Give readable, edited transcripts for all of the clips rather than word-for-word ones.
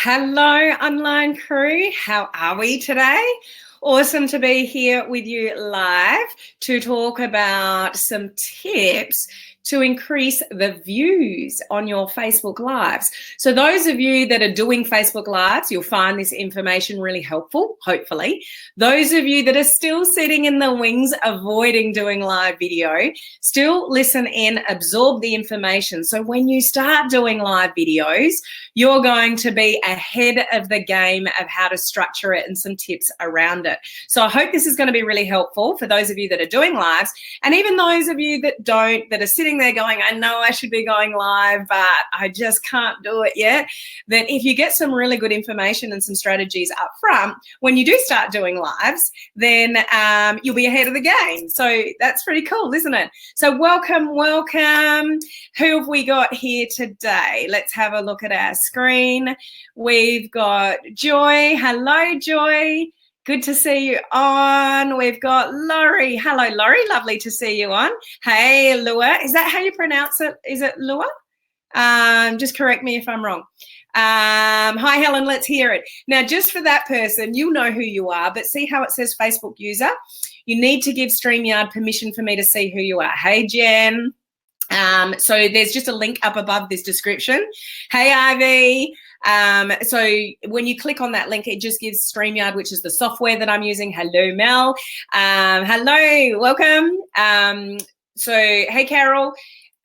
Hello, online crew. How are we today? Awesome to be here with you live to talk about some tips to increase the views on your Facebook Lives. So those of you that are doing Facebook Lives, you'll find this information really helpful, hopefully. Those of you that are still sitting in the wings, avoiding doing live video, still listen in, absorb the information. So when you start doing live videos, you're going to be ahead of the game of how to structure it and some tips around it. So I hope this is going to be really helpful for those of you that are doing lives, and even those of you that don't, that are sitting there going, I know I should be going live, but I just can't do it yet. That if you get some really good information and some strategies up front, when you do start doing lives, then you'll be ahead of the game. So that's pretty cool, isn't it? So welcome. Who have we got here today? Let's have a look at our screen. We've got Joy. Hello, Joy. Good to see you on. We've got Laurie. Hello, Laurie. Lovely to see you on. Hey, Lua. Is that how you pronounce it? Is it Lua? Just correct me if I'm wrong. Hi, Helen. Let's hear it. Now, just for that person, you'll know who you are, but see how it says Facebook user? You need to give StreamYard permission for me to see who you are. Hey, Jen. So there's just a link up above this description. Hey, Ivy. So when you click on that link, it just gives StreamYard, which is the software that I'm using. Hello, Mel. Hello, welcome. So, hey, Carol.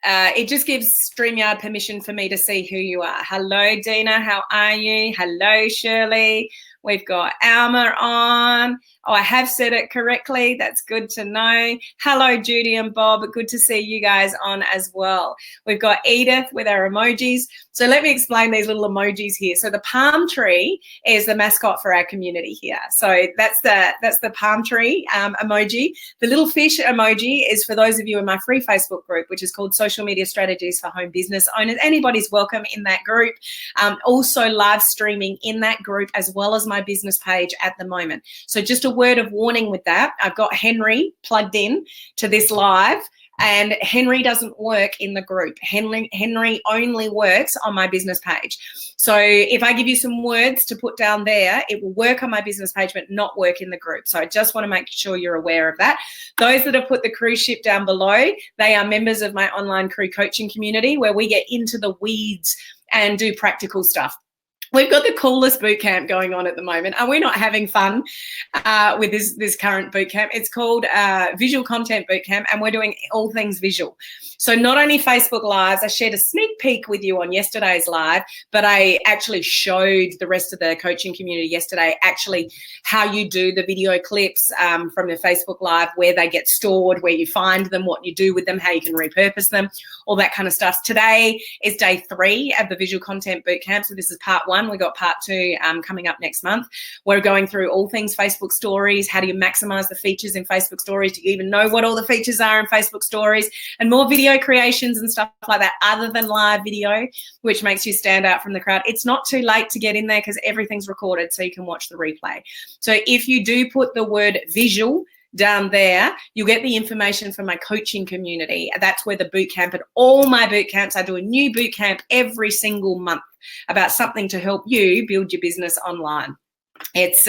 It just gives StreamYard permission for me to see who you are. Hello, Dina. How are you? Hello, Shirley. We've got Alma on. Oh, I have said it correctly. That's good to know. Hello, Judy and Bob. Good to see you guys on as well. We've got Edith with our emojis. So let me explain these little emojis here. So the palm tree is the mascot for our community here. So that's the palm tree emoji. The little fish emoji is for those of you in my free Facebook group, which is called Social Media Strategies for Home Business Owners. Anybody's welcome in that group. Also live streaming in that group as well as my business page at the moment. So just a word of warning with that. I've got Henry plugged in to this live, and Henry doesn't work in the group. Henry only works on my business page. So if I give you some words to put down there, it will work on my business page, but not work in the group. So I just want to make sure you're aware of that. Those that have put the cruise ship down below, they are members of my online crew coaching community where we get into the weeds and do practical stuff. We've got the coolest boot camp going on at the moment. Are we not having fun with this current boot camp? It's called Visual Content Boot Camp, and we're doing all things visual. So not only Facebook Lives, I shared a sneak peek with you on yesterday's live, but I actually showed the rest of the coaching community yesterday actually how you do the video clips from the Facebook Live, where they get stored, where you find them, what you do with them, how you can repurpose them, all that kind of stuff. Today is day 3 of the Visual Content Boot Camp. So this is part 1. We've got part 2 coming up next month. We're going through all things Facebook Stories. How do you maximize the features in Facebook Stories? Do you even know what all the features are in Facebook Stories? And more video creations and stuff like that other than live video, which makes you stand out from the crowd. It's not too late to get in there because everything's recorded so you can watch the replay. So if you do put the word visual down there, you'll get the information from my coaching community. That's where the boot camp, and all my boot camps, I do a new boot camp every single month about something to help you build your business online. It's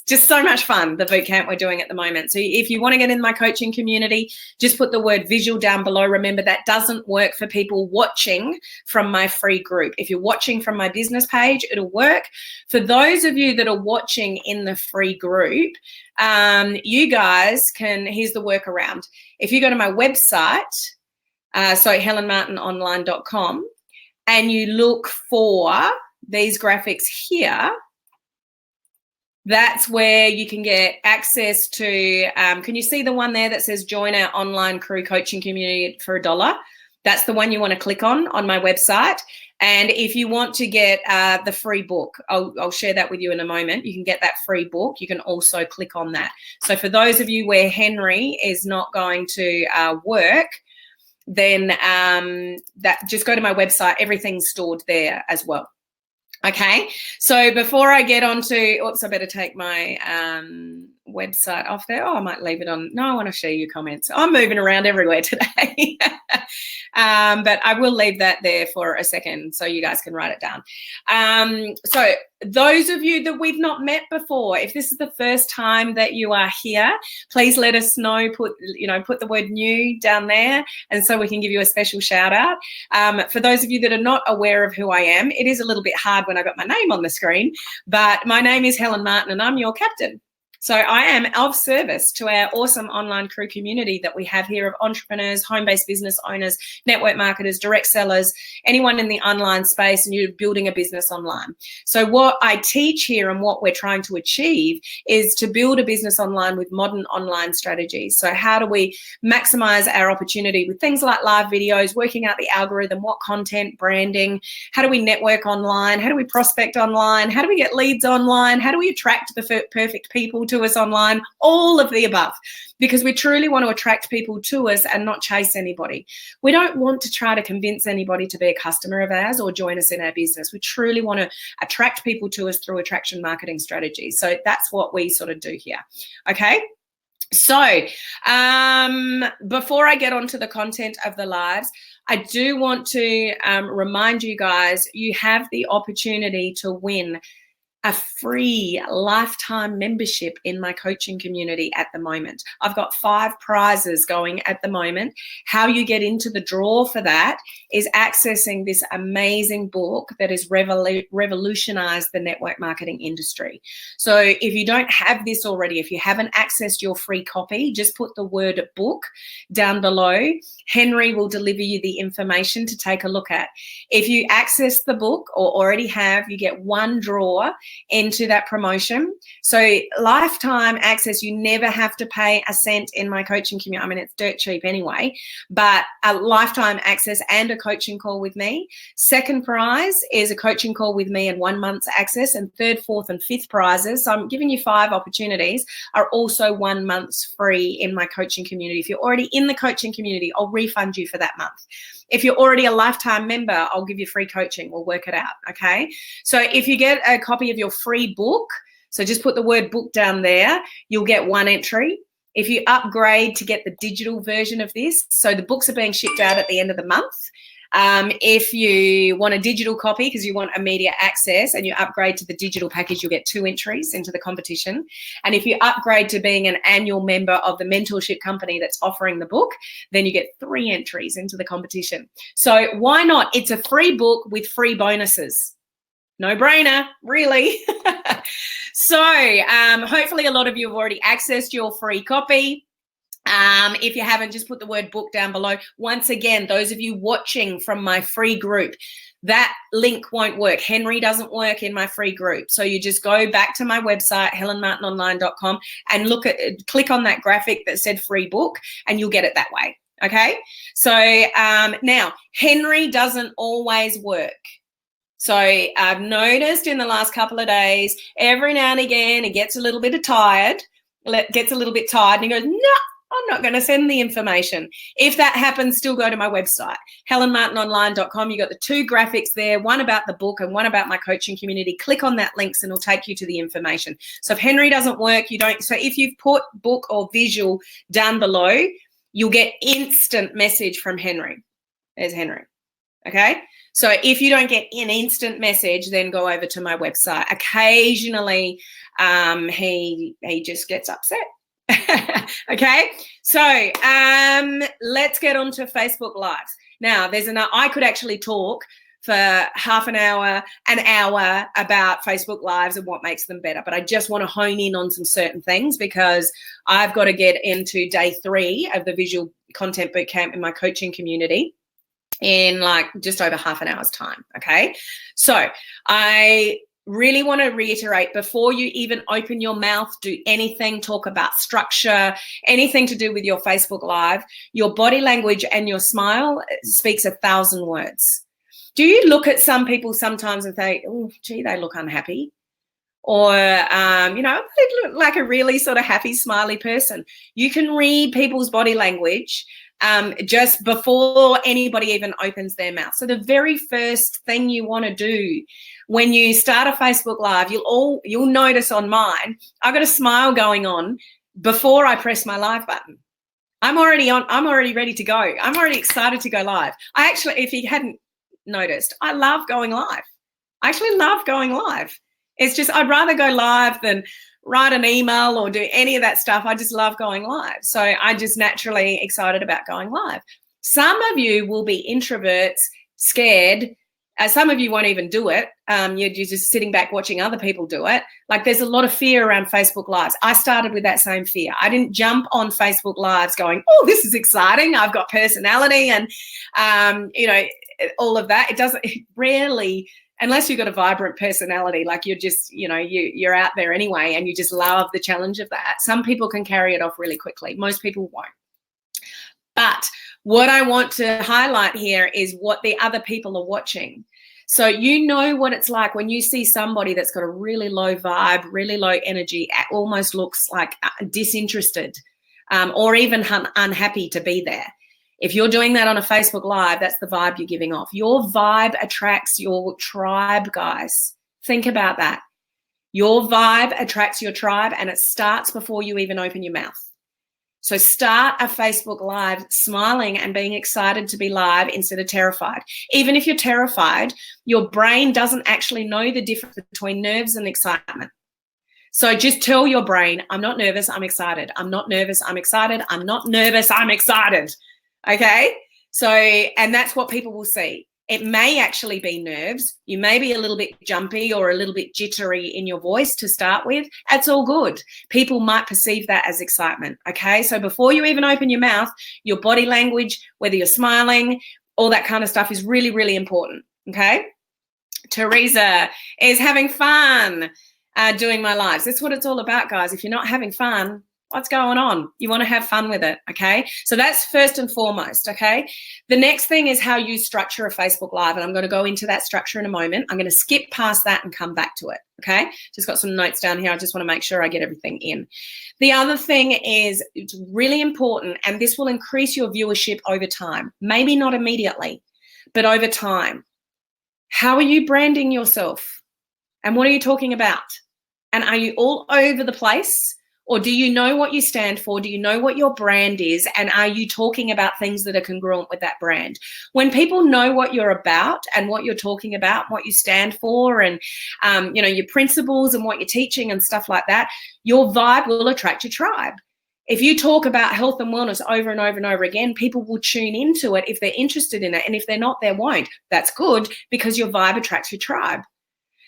just so much fun, the boot camp we're doing at the moment. So if you want to get in my coaching community, just put the word visual down below. Remember, that doesn't work for people watching from my free group. If you're watching from my business page, it'll work. For those of you that are watching in the free group, you guys can, here's the workaround. If you go to my website, so helenmartinonline.com, and you look for these graphics here, that's where you can get access to, can you see the one there that says join our online crew coaching community for $1? That's the one you want to click on my website. And if you want to get the free book, I'll share that with you in a moment. You can get that free book. You can also click on that. So for those of you where Henry is not going to work, then that just go to my website. Everything's stored there as well. Okay, so before I get on to, oops, I better take my website off there. Oh, I might leave it on. No, I want to share your comments. I'm moving around everywhere today. But I will leave that there for a second so you guys can write it down. So those of you that we've not met before, if this is the first time that you are here, please let us know. Put the word new down there, and so we can give you a special shout out. For those of you that are not aware of who I am, it is a little bit hard when I got my name on the screen, but my name is Helen Martin and I'm your captain. So I am of service to our awesome online crew community that we have here of entrepreneurs, home-based business owners, network marketers, direct sellers, anyone in the online space, and you're building a business online. So what I teach here and what we're trying to achieve is to build a business online with modern online strategies. So how do we maximize our opportunity with things like live videos, working out the algorithm, what content, branding, how do we network online, how do we prospect online, how do we get leads online, how do we attract the perfect people to us online, all of the above, because we truly want to attract people to us and not chase anybody. We don't want to try to convince anybody to be a customer of ours or join us in our business. We truly want to attract people to us through attraction marketing strategies. So that's what we sort of do here. Okay. So before I get onto the content of the lives, I do want to remind you guys, you have the opportunity to win a free lifetime membership in my coaching community at the moment. I've got 5 prizes going at the moment. How you get into the draw for that is accessing this amazing book that has revolutionized the network marketing industry. So if you don't have this already, if you haven't accessed your free copy, just put the word book down below. Henry will deliver you the information to take a look at. If you access the book or already have, you get 1 draw into that promotion. So lifetime access, you never have to pay a cent in my coaching community. I mean, it's dirt cheap anyway, but a lifetime access and a coaching call with me. Second prize is a coaching call with me and 1 month's access, and third, fourth, and fifth prizes. So I'm giving you 5 opportunities are also 1 month's free in my coaching community. If you're already in the coaching community, I'll refund you for that month. If you're already a lifetime member, I'll give you free coaching. We'll work it out, okay? So if you get a copy of your free book, so just put the word book down there, you'll get 1 entry. If you upgrade to get the digital version of this, so the books are being shipped out at the end of the month. If you want a digital copy because you want immediate access and you upgrade to the digital package, you'll get 2 entries into the competition. And if you upgrade to being an annual member of the mentorship company that's offering the book, then you get 3 entries into the competition. So why not? It's a free book with free bonuses. No brainer, really. So hopefully a lot of you have already accessed your free copy. If you haven't, just put the word book down below. Once again, those of you watching from my free group, that link won't work. Henry doesn't work in my free group. So you just go back to my website, helenmartinonline.com, and click on that graphic that said free book, and you'll get it that way. Okay. So now Henry doesn't always work. So I've noticed in the last couple of days, every now and again, it gets a little bit tired, and he goes, no, I'm not going to send the information. If that happens, still go to my website, helenmartinonline.com. You got the 2 graphics there, one about the book and one about my coaching community. Click on that links and it'll take you to the information. So if Henry doesn't work, so if you've put book or visual down below, you'll get instant message from Henry. There's Henry. Okay. So if you don't get an instant message, then go over to my website. Occasionally, he just gets upset. Okay, so let's get on to Facebook Lives. Now, I could actually talk for half an hour about Facebook Lives and what makes them better, but I just want to hone in on some certain things because I've got to get into day 3 of the Visual Content Bootcamp in my coaching community in like just over half an hour's time. Okay, so I really want to reiterate, before you even open your mouth, do anything, talk about structure, anything to do with your Facebook Live, your body language and your smile speaks 1,000 words. Do you look at some people sometimes and think, oh, gee, they look unhappy? Or, they look like a really sort of happy, smiley person. You can read people's body language just before anybody even opens their mouth. So the very first thing you want to do when you start a Facebook Live, you'll notice on mine, I've got a smile going on before I press my live button. I'm already ready to go. I'm already excited to go live. I actually, if you hadn't noticed, I love going live. I actually love going live. It's just, I'd rather go live than write an email or do any of that stuff. I just love going live. So I just naturally excited about going live. Some of you will be introverts, scared. Some of you won't even do it. You're just sitting back watching other people do it. Like, there's a lot of fear around Facebook Lives. I started with that same fear. I didn't jump on Facebook Lives going, oh, this is exciting. I've got personality and, all of that. It rarely, unless you've got a vibrant personality, like you're just, you're out there anyway and you just love the challenge of that. Some people can carry it off really quickly. Most people won't. But what I want to highlight here is what the other people are watching. So you know what it's like when you see somebody that's got a really low vibe, really low energy, almost looks like disinterested or even unhappy to be there. If you're doing that on a Facebook Live, that's the vibe you're giving off. Your vibe attracts your tribe, guys. Think about that. Your vibe attracts your tribe, and it starts before you even open your mouth. So start a Facebook Live smiling and being excited to be live instead of terrified. Even if you're terrified, your brain doesn't actually know the difference between nerves and excitement. So just tell your brain, I'm not nervous, I'm excited. I'm not nervous, I'm excited. I'm not nervous, I'm excited. Okay? So, and that's what people will see. It may actually be nerves. You may be a little bit jumpy or a little bit jittery in your voice to start with. That's all good. People might perceive that as excitement. Okay? So before you even open your mouth, your body language, whether you're smiling, all that kind of stuff is really, really important. Okay? Teresa is having fun doing my lives. That's what it's all about, guys. If you're not having fun, what's going on? You want to have fun with it, okay? So that's first and foremost, okay? The next thing is how you structure a Facebook Live, and I'm going to go into that structure in a moment. I'm going to skip past that and come back to it, okay? Just got some notes down here. I just want to make sure I get everything in. The other thing is, it's really important, and this will increase your viewership over time. Maybe not immediately, but over time. How are you branding yourself? And what are you talking about? And are you all over the place? Or do you know what you stand for? Do you know what your brand is? And are you talking about things that are congruent with that brand? When people know what you're about and what you're talking about, what you stand for, and your principles and what you're teaching and stuff like that, your vibe will attract your tribe. If you talk about health and wellness over and over and over again, people will tune into it if they're interested in it. And if they're not, they won't. That's good, because your vibe attracts your tribe.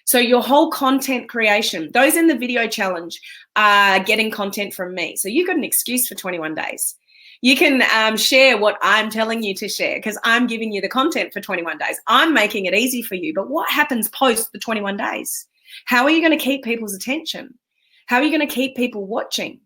So your whole content creation, those in the video challenge are getting content from me. So you've got an excuse for 21 days. You can share what I'm telling you to share, because I'm giving you the content for 21 days. I'm making it easy for you. But what happens post the 21 days? How are you going to keep people's attention? How are you going to keep people watching?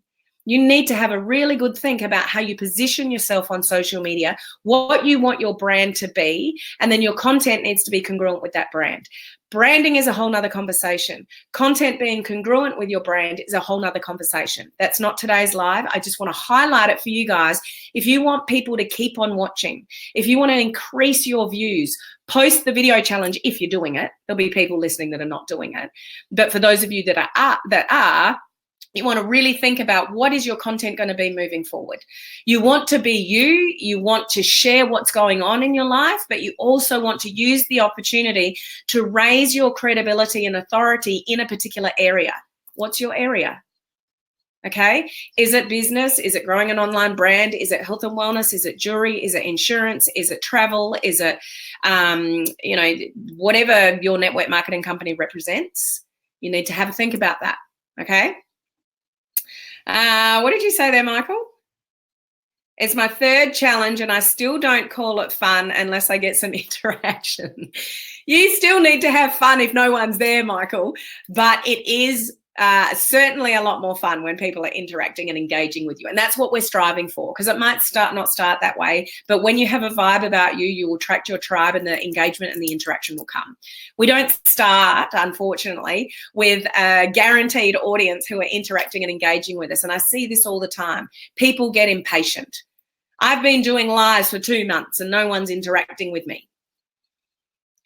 You need to have a really good think about how you position yourself on social media, what you want your brand to be, and then your content needs to be congruent with that brand. Branding is a whole nother conversation. Content being congruent with your brand is a whole nother conversation. That's not today's live. I just want to highlight it for you guys. If you want people to keep on watching, if you want to increase your views, post the video challenge if you're doing it. There'll be people listening that are not doing it. But for those of you that are, you want to really think about, what is your content going to be moving forward? You want to be you. You want to share what's going on in your life, but you also want to use the opportunity to raise your credibility and authority in a particular area. What's your area? Okay. Is it business? Is it growing an online brand? Is it health and wellness? Is it jewelry? Is it insurance? Is it travel? Is it, whatever your network marketing company represents? You need to have a think about that. Okay. What did you say there, Michael? It's my third challenge and I still don't call it fun unless I get some interaction. You still need to have fun if no one's there, Michael, but it is certainly a lot more fun when people are interacting and engaging with you. And that's what we're striving for, because it might not start that way, but when you have a vibe about you, you will attract your tribe and the engagement and the interaction will come. We don't start, unfortunately, with a guaranteed audience who are interacting and engaging with us. And I see this all the time. People get impatient. I've been doing lives for 2 months and no one's interacting with me.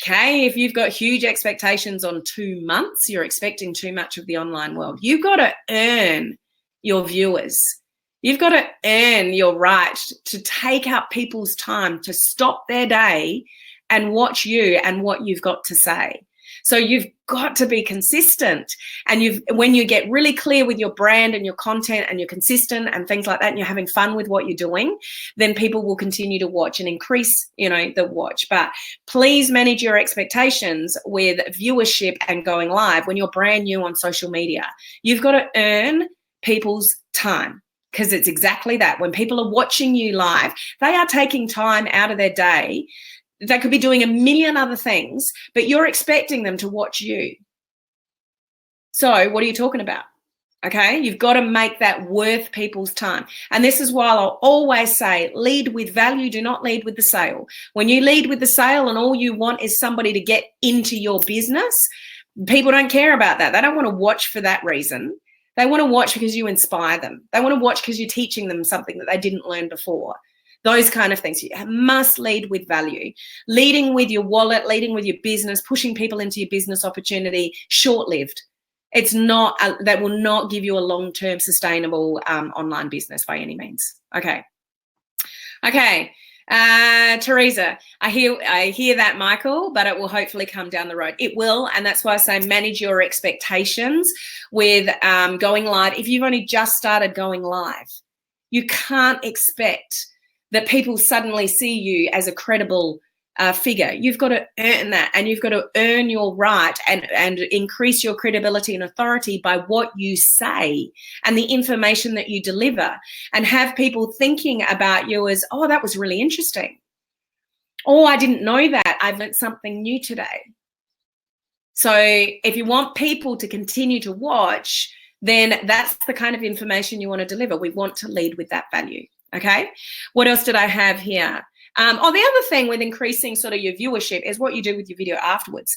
Okay, if you've got huge expectations on 2 months, you're expecting too much of the online world. You've got to earn your viewers. You've got to earn your right to take up people's time, to stop their day and watch you and what you've got to say. So you've got to be consistent, and when you get really clear with your brand and your content and you're consistent and things like that, and you're having fun with what you're doing, then people will continue to watch and increase, the watch. But please manage your expectations with viewership and going live when you're brand new on social media. You've got to earn people's time, because it's exactly that. When people are watching you live, they are taking time out of their day. They could be doing a million other things, but you're expecting them to watch you. So what are you talking about? Okay, you've got to make that worth people's time. And this is why I'll always say, lead with value, do not lead with the sale. When you lead with the sale and all you want is somebody to get into your business, people don't care about that. They don't want to watch for that reason. They want to watch because you inspire them. They want to watch because you're teaching them something that they didn't learn before. Those kind of things. You must lead with value. Leading with your wallet, leading with your business, pushing people into your business opportunity, short-lived. It's not, that will not give you a long-term sustainable online business by any means. Okay. Teresa, I hear that, Michael, but it will hopefully come down the road. It will, and that's why I say manage your expectations with going live. If you've only just started going live, you can't expect that people suddenly see you as a credible figure. You've got to earn that, and you've got to earn your right and increase your credibility and authority by what you say and the information that you deliver, and have people thinking about you as, oh, that was really interesting. Oh, I didn't know that. I've learned something new today. So if you want people to continue to watch, then that's the kind of information you want to deliver. We want to lead with that value. Okay, what else did I have here? The other thing with increasing sort of your viewership is what you do with your video afterwards.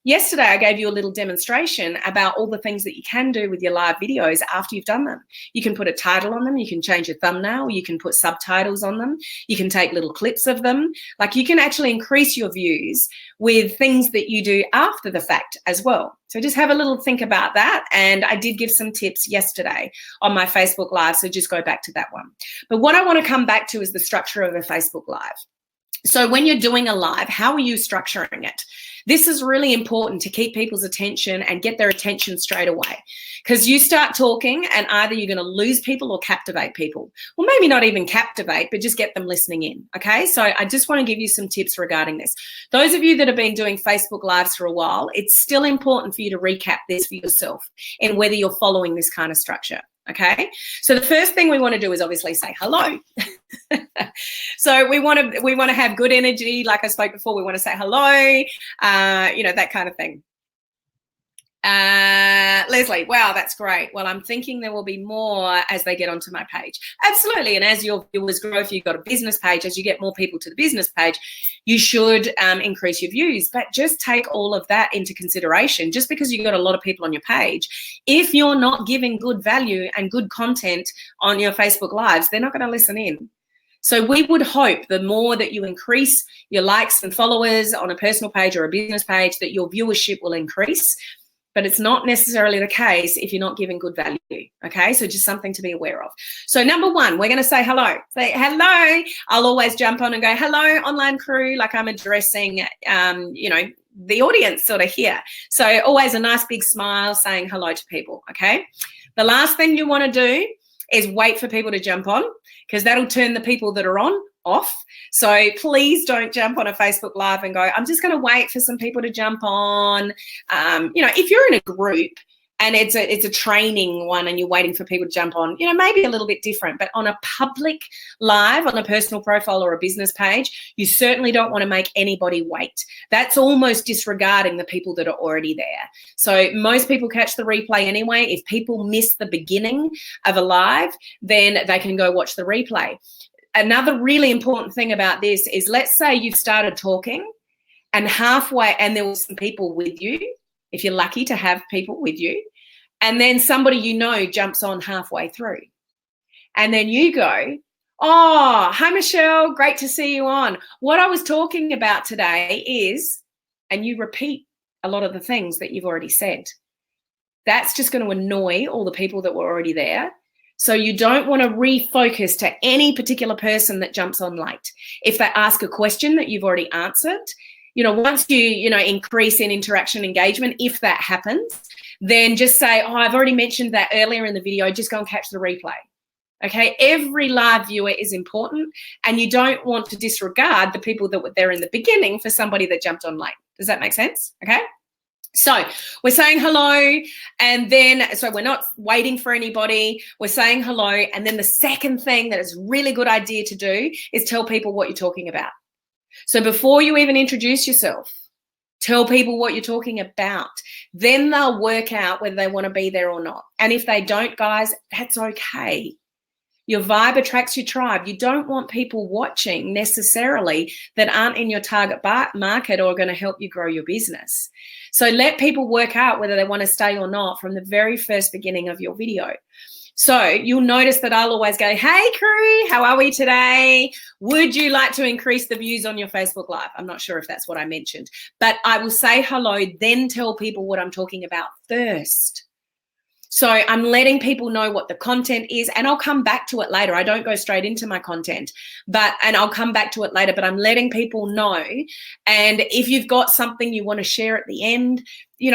Yesterday, I gave you a little demonstration about all the things that you can do with your live videos after you've done them. You can put a title on them. You can change your thumbnail. You can put subtitles on them. You can take little clips of them. Like, you can actually increase your views with things that you do after the fact as well. So just have a little think about that. And I did give some tips yesterday on my Facebook Live, so just go back to that one. But what I want to come back to is the structure of a Facebook Live. So when you're doing a live, how are you structuring it? This is really important to keep people's attention and get their attention straight away, because you start talking and either you're going to lose people or captivate people. Well, maybe not even captivate, but just get them listening in. Okay, so I just want to give you some tips regarding this. Those of you that have been doing Facebook Lives for a while, it's still important for you to recap this for yourself and whether you're following this kind of structure. Okay, so the first thing we want to do is obviously say hello. So we want to have good energy. Like I spoke before, we want to say hello, that kind of thing. Leslie, wow, that's great. Well, I'm thinking there will be more as they get onto my page. Absolutely. And as your viewers grow, if you've got a business page, as you get more people to the business page, you should increase your views. But just take all of that into consideration. Just because you've got a lot of people on your page, if you're not giving good value and good content on your Facebook Lives, they're not going to listen in. So we would hope the more that you increase your likes and followers on a personal page or a business page, that your viewership will increase. But it's not necessarily the case if you're not giving good value, okay? So just something to be aware of. So number one, we're going to say hello. Say hello. I'll always jump on and go, hello, online crew, like I'm addressing, the audience sort of here. So always a nice big smile saying hello to people, okay? The last thing you want to do is wait for people to jump on, because that'll turn the people that are on off. So please don't jump on a Facebook Live and go, I'm just going to wait for some people to jump on. If you're in a group and it's a training one and you're waiting for people to jump on, maybe a little bit different. But on a public live, on a personal profile or a business page, you certainly don't want to make anybody wait. That's almost disregarding the people that are already there. So most people catch the replay anyway. If people miss the beginning of a live, then they can go watch the replay. Another really important thing about this is, let's say you've started talking and halfway, and there were some people with you, if you're lucky to have people with you, and then somebody jumps on halfway through. And then you go, Oh, hi, Michelle. Great to see you on. What I was talking about today is, and you repeat a lot of the things that you've already said. That's just going to annoy all the people that were already there. So you don't want to refocus to any particular person that jumps on late. If they ask a question that you've already answered, once you increase in interaction engagement, if that happens, then just say, oh, I've already mentioned that earlier in the video, just go and catch the replay. Okay, every live viewer is important, and you don't want to disregard the people that were there in the beginning for somebody that jumped on late. Does that make sense? Okay. So we're saying hello, and then, so we're not waiting for anybody, we're saying hello, and then the second thing that is a really good idea to do is tell people what you're talking about. So before you even introduce yourself, tell people what you're talking about. Then they'll work out whether they want to be there or not. And if they don't, guys, that's okay. Your vibe attracts your tribe. You don't want people watching necessarily that aren't in your target market or are going to help you grow your business. So let people work out whether they want to stay or not from the very first beginning of your video. So you'll notice that I'll always go, hey crew, how are we today? Would you like to increase the views on your Facebook Live? I'm not sure if that's what I mentioned, but I will say hello, then tell people what I'm talking about first. So I'm letting people know what the content is, and I'll come back to it later. I don't go straight into my content, and I'll come back to it later, but I'm letting people know. And if you've got something you want to share at the end,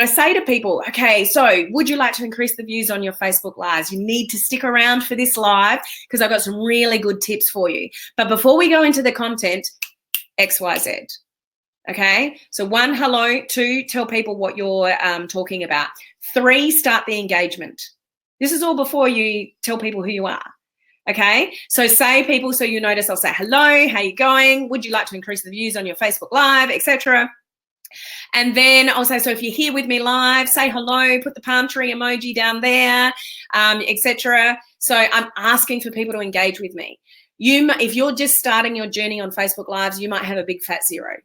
say to people, okay, so would you like to increase the views on your Facebook Lives? You need to stick around for this live because I've got some really good tips for you. But before we go into the content, XYZ. Okay, so 1, hello. 2, tell people what you're talking about. 3, start the engagement. This is all before you tell people who you are. Okay, so say people, so you notice I'll say, hello, how you going? Would you like to increase the views on your Facebook Live, etc. And then I'll say, so if you're here with me live, say hello, put the palm tree emoji down there, etc. So I'm asking for people to engage with me. If you're just starting your journey on Facebook Lives, you might have a big fat 0.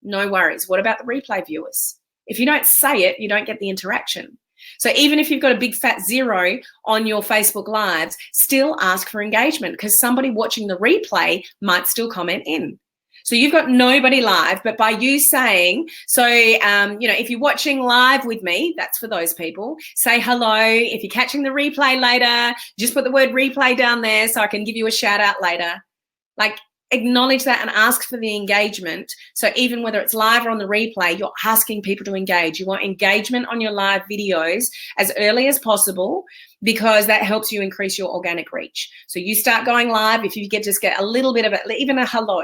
No worries. What about the replay viewers? If you don't say it, you don't get the interaction. So even if you've got a big fat 0 on your Facebook Lives, still ask for engagement because somebody watching the replay might still comment in. So you've got nobody live, but by you saying, so, if you're watching live with me, that's for those people, say hello. If you're catching the replay later, just put the word replay down there so I can give you a shout out later. Acknowledge that and ask for the engagement. So even whether it's live or on the replay, you're asking people to engage. You want engagement on your live videos as early as possible because that helps you increase your organic reach. So you start going live, if you just get a little bit of it, even a hello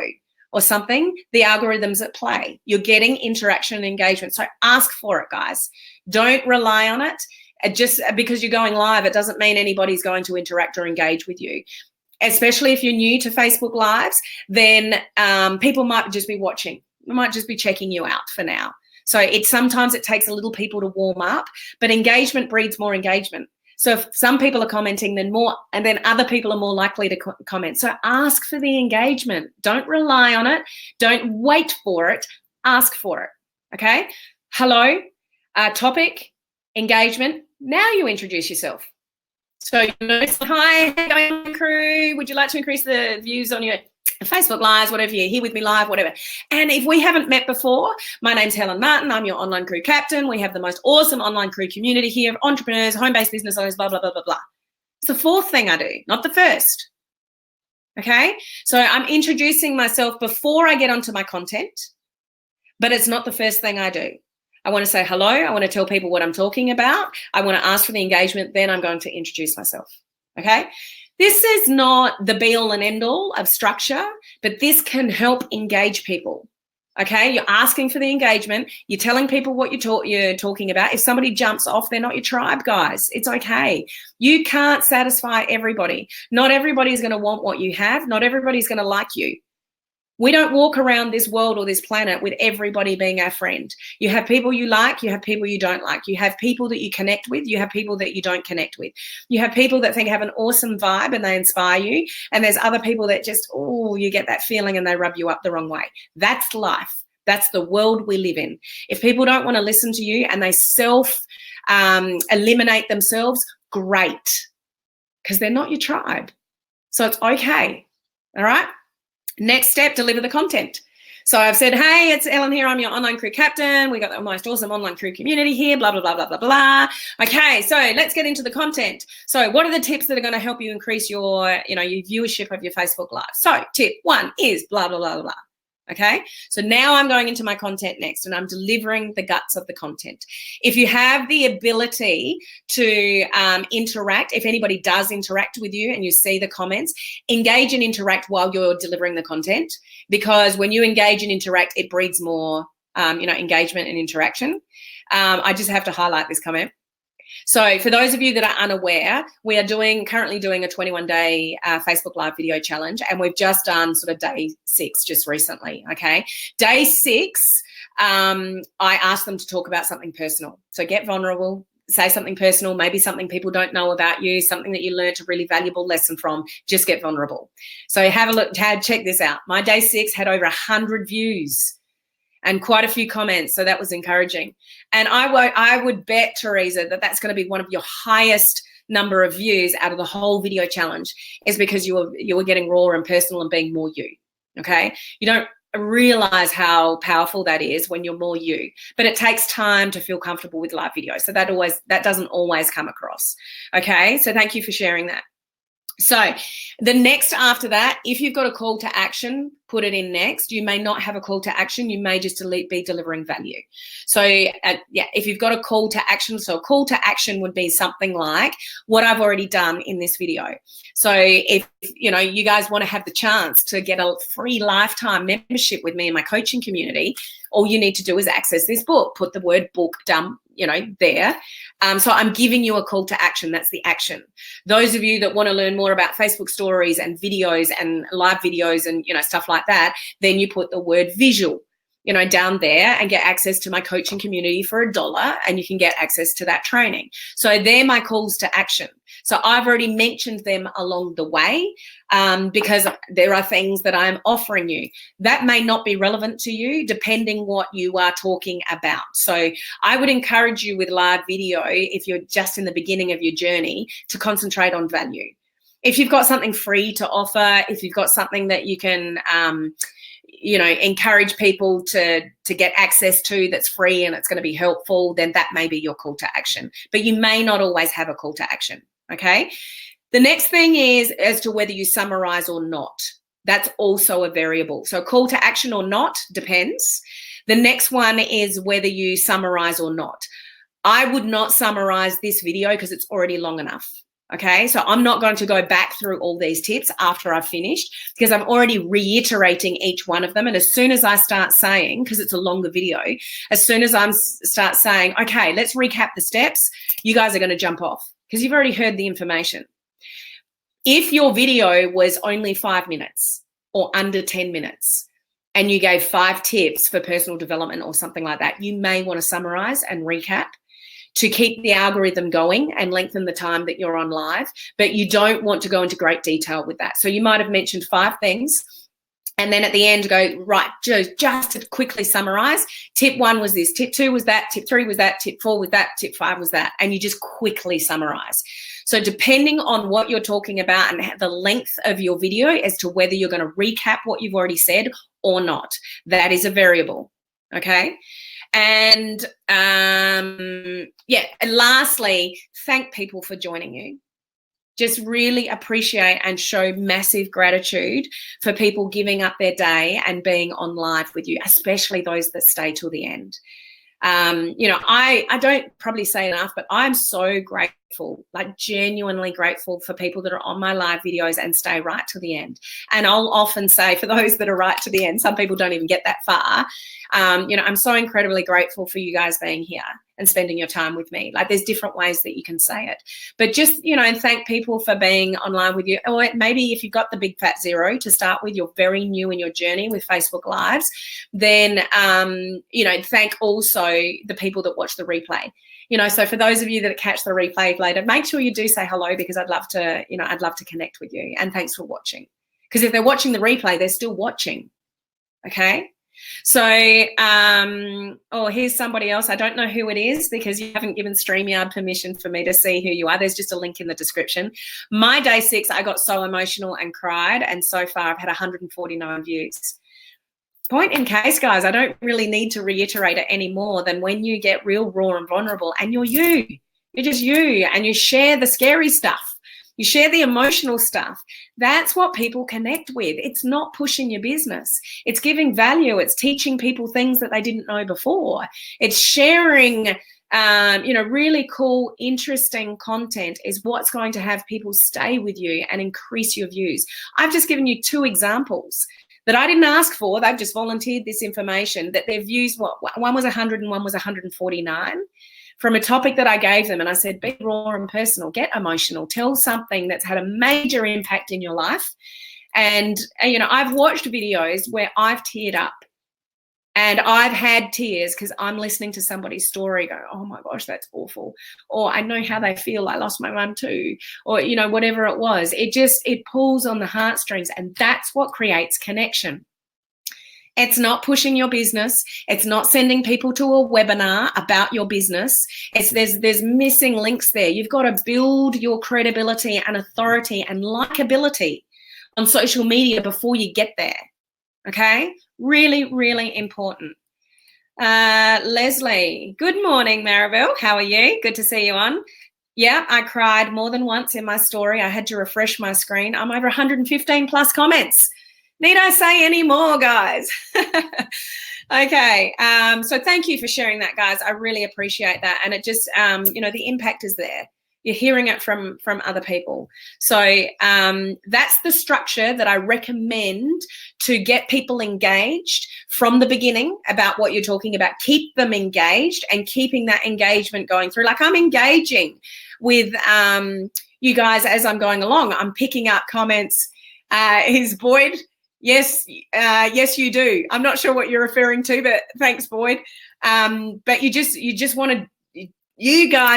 or something, the algorithms at play. You're getting interaction and engagement. So ask for it, guys. Don't rely on it. Just because you're going live, it doesn't mean anybody's going to interact or engage with you. Especially if you're new to Facebook Lives, then people might just be watching. They might just be checking you out for now. So sometimes it takes a little people to warm up, but engagement breeds more engagement. So if some people are commenting, then more, and then other people are more likely to comment. So ask for the engagement. Don't rely on it. Don't wait for it. Ask for it. Okay? Hello, topic, engagement. Now you introduce yourself. So, hi, how going, crew? Would you like to increase the views on your Facebook Lives, whatever, you're here with me live, whatever. And if we haven't met before, my name's Helen Martin. I'm your online crew captain. We have the most awesome online crew community here of entrepreneurs, home-based business owners, blah, blah, blah, blah, blah. It's the 4th thing I do, not the 1st. Okay? So I'm introducing myself before I get onto my content, but it's not the 1st thing I do. I want to say hello. I want to tell people what I'm talking about. I want to ask for the engagement. Then I'm going to introduce myself. Okay? This is not the be-all and end-all of structure, but this can help engage people. Okay? You're asking for the engagement. You're telling people what you're talking about. If somebody jumps off, they're not your tribe, guys. It's okay. You can't satisfy everybody. Not everybody's going to want what you have. Not everybody's going to like you. We don't walk around this world or this planet with everybody being our friend. You have people you like, you have people you don't like. You have people that you connect with, you have people that you don't connect with. You have people that think have an awesome vibe and they inspire you, and there's other people that just, you get that feeling and they rub you up the wrong way. That's life. That's the world we live in. If people don't want to listen to you and they eliminate themselves, great, because they're not your tribe. So it's okay. All right. Next step, deliver the content. So I've said, hey, it's Ellen here. I'm your online crew captain. We got the most awesome online crew community here, blah, blah, blah, blah, blah, blah. Okay, so let's get into the content. So what are the tips that are going to help you increase your, your viewership of your Facebook Live? So tip 1 is blah, blah, blah, blah. Okay, so now I'm going into my content next and I'm delivering the guts of the content. If you have the ability to interact, if anybody does interact with you and you see the comments, engage and interact while you're delivering the content, because when you engage and interact, it breeds more, engagement and interaction. I just have to highlight this comment. So for those of you that are unaware, we are currently doing a 21-day Facebook Live video challenge, and we've just done sort of day 6 just recently, okay? Day 6, I asked them to talk about something personal. So get vulnerable, say something personal, maybe something people don't know about you, something that you learned a really valuable lesson from. Just get vulnerable. So have a look, check this out. My day 6 had over 100 views and quite a few comments, so that was encouraging. And I would bet, Teresa, that that's going to be one of your highest number of views out of the whole video challenge, is because you were getting raw and personal and being more you, okay? You don't realize how powerful that is when you're more you, but it takes time to feel comfortable with live video, so that doesn't always come across, okay? So thank you for sharing that. So the next after that, if you've got a call to action, put it in next. You may not have a call to action. You may just be delivering value. So if you've got a call to action, so a call to action would be something like what I've already done in this video. So if you guys want to have the chance to get a free lifetime membership with me in my coaching community, all you need to do is access this book, put the word book dump, there. So I'm giving you a call to action. That's the action. Those of you that want to learn more about Facebook stories and videos and live videos and, stuff like that, then you put the word visual, down there and get access to my coaching community for $1, and you can get access to that training. So they're my calls to action. So I've already mentioned them along the way because there are things that I'm offering you that may not be relevant to you depending what you are talking about. So I would encourage you with live video, if you're just in the beginning of your journey, to concentrate on value. If you've got something free to offer, if you've got something that you can encourage people to get access to that's free and it's going to be helpful, then that may be your call to action. But you may not always have a call to action, okay? The next thing is as to whether you summarize or not. That's also a variable. So call to action or not depends. The next one is whether you summarize or not. I would not summarize this video because it's already long enough. Okay, so I'm not going to go back through all these tips after I've finished because I'm already reiterating each one of them. And as soon as I start saying, because it's a longer video, as soon as I start saying, okay, let's recap the steps, you guys are going to jump off because you've already heard the information. If your video was only 5 minutes or under 10 minutes and you gave 5 tips for personal development or something like that, you may want to summarize and recap to keep the algorithm going and lengthen the time that you're on live, but you don't want to go into great detail with that. So you might have mentioned 5 things and then at the end go, right, just to quickly summarize, tip 1 was this, tip 2 was that, tip 3 was that, tip 4 was that, tip 5 was that, and you just quickly summarize. So depending on what you're talking about and the length of your video as to whether you're going to recap what you've already said or not, that is a variable, okay? And and lastly, thank people for joining you. Just really appreciate and show massive gratitude for people giving up their day and being on live with you, especially those that stay till the end. I don't probably say enough, but I'm so grateful, like genuinely grateful for people that are on my live videos and stay right to the end. And I'll often say for those that are right to the end, some people don't even get that far. I'm so incredibly grateful for you guys being here and spending your time with me. Like there's different ways that you can say it, but just, thank people for being online with you. Or maybe if you've got the big fat 0 to start with, you're very new in your journey with Facebook Lives, then, thank also the people that watch the replay. So for those of you that catch the replay later, make sure you do say hello because I'd love to connect with you. And thanks for watching. Because if they're watching the replay, they're still watching. Okay. So, oh, here's somebody else. I don't know who it is because you haven't given StreamYard permission for me to see who you are. There's just a link in the description. My day 6, I got so emotional and cried, and so far I've had 149 views. Point in case, guys, I don't really need to reiterate it any more than when you get real, raw, and vulnerable, and you're you. You're just you, and you share the scary stuff. You share the emotional stuff. That's what people connect with. It's not pushing your business. It's giving value. It's teaching people things that they didn't know before. It's sharing, really cool, interesting content is what's going to have people stay with you and increase your views. I've just given you 2 examples that I didn't ask for. They've just volunteered this information, that their views, one was 100 and one was 149. From a topic that I gave them, and I said, be raw and personal, get emotional, tell something that's had a major impact in your life. And, I've watched videos where I've teared up, and I've had tears because I'm listening to somebody's story go, oh my gosh, that's awful. Or I know how they feel. I lost my mum too. Or, whatever it was. It pulls on the heartstrings, and that's what creates connection. It's not pushing your business. It's not sending people to a webinar about your business. There's missing links there. You've got to build your credibility and authority and likability on social media before you get there. Okay? Really, really important. Leslie, good morning, Maribel. How are you? Good to see you on. Yeah, I cried more than once in my story. I had to refresh my screen. I'm over 115 plus comments. Need I say any more, guys? Okay. So thank you for sharing that, guys. I really appreciate that. And it just, the impact is there. You're hearing it from other people. So that's the structure that I recommend to get people engaged from the beginning about what you're talking about. Keep them engaged and keeping that engagement going through. Like, I'm engaging with you guys as I'm going along. I'm picking up comments. Is Boyd? Yes, you do. I'm not sure what you're referring to, but thanks, Boyd. But you guys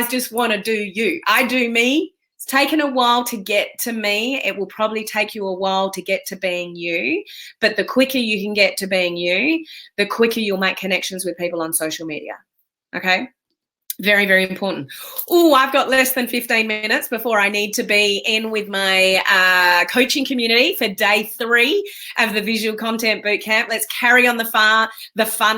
just want to do you. I do me. It's taken a while to get to me. It will probably take you a while to get to being you. But the quicker you can get to being you, the quicker you'll make connections with people on social media. Okay? Very, very important. Oh, I've got less than 15 minutes before I need to be in with my coaching community for day 3 of the Visual Content Bootcamp. Let's carry on the fun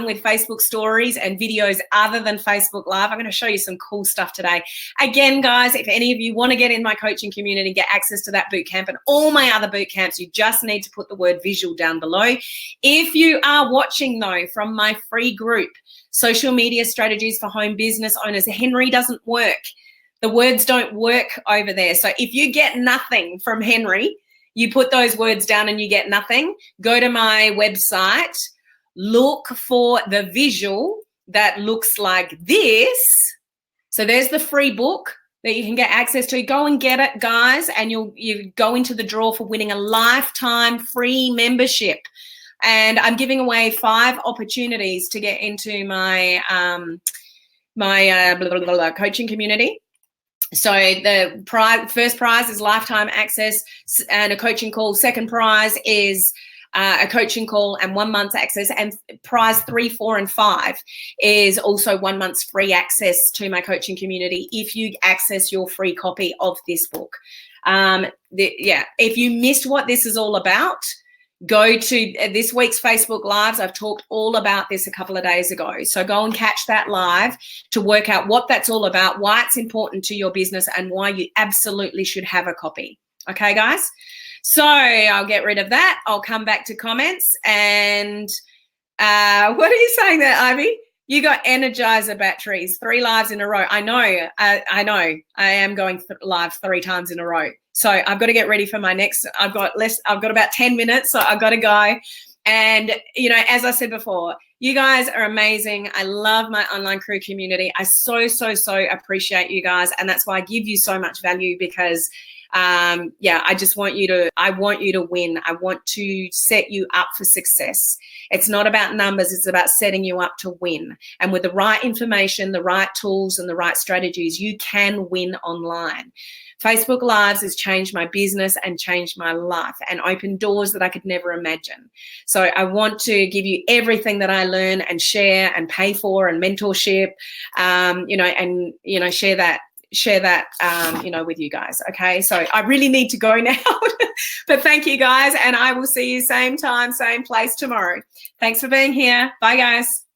with Facebook stories and videos other than Facebook Live. I'm going to show you some cool stuff today. Again, guys, if any of you want to get in my coaching community, get access to that bootcamp and all my other bootcamps, you just need to put the word visual down below. If you are watching, though, from my free group, Social Media Strategies for Home Business Owners, Henry doesn't work. The words don't work over there. So if you get nothing from Henry, you put those words down and you get nothing, go to my website, look for the visual that looks like this. So there's the free book that you can get access to. Go and get it, guys, and you go into the draw for winning a lifetime free membership. And I'm giving away 5 opportunities to get into my coaching community. So the first prize is lifetime access and a coaching call. Second prize is a coaching call and 1 month's access. And prize 3, 4, and 5 is also 1 month's free access to my coaching community if you access your free copy of this book. If you missed what this is all about, go to this week's Facebook Lives. I've talked all about this a couple of days ago. So go and catch that live to work out what that's all about, why it's important to your business, and why you absolutely should have a copy. Okay, guys? So I'll get rid of that. I'll come back to comments. And what are you saying there, Ivy? You got Energizer batteries, 3 lives in a row. I know. I am going live 3 times in a row. So I've got to get ready for my next. I've got about 10 minutes, so I've got to go. And, as I said before, you guys are amazing. I love my online crew community. I so appreciate you guys. And that's why I give you so much value, because Yeah, I want you to win. I want to set you up for success. It's not about numbers, it's about setting you up to win. And with the right information, the right tools, and the right strategies, you can win online. Facebook Lives has changed my business and changed my life and opened doors that I could never imagine. So I want to give you everything that I learn and share and pay for and mentorship, share that with you guys. Okay, so I really need to go now. But thank you guys, and I will see you same time, same place tomorrow. Thanks for being here. Bye guys.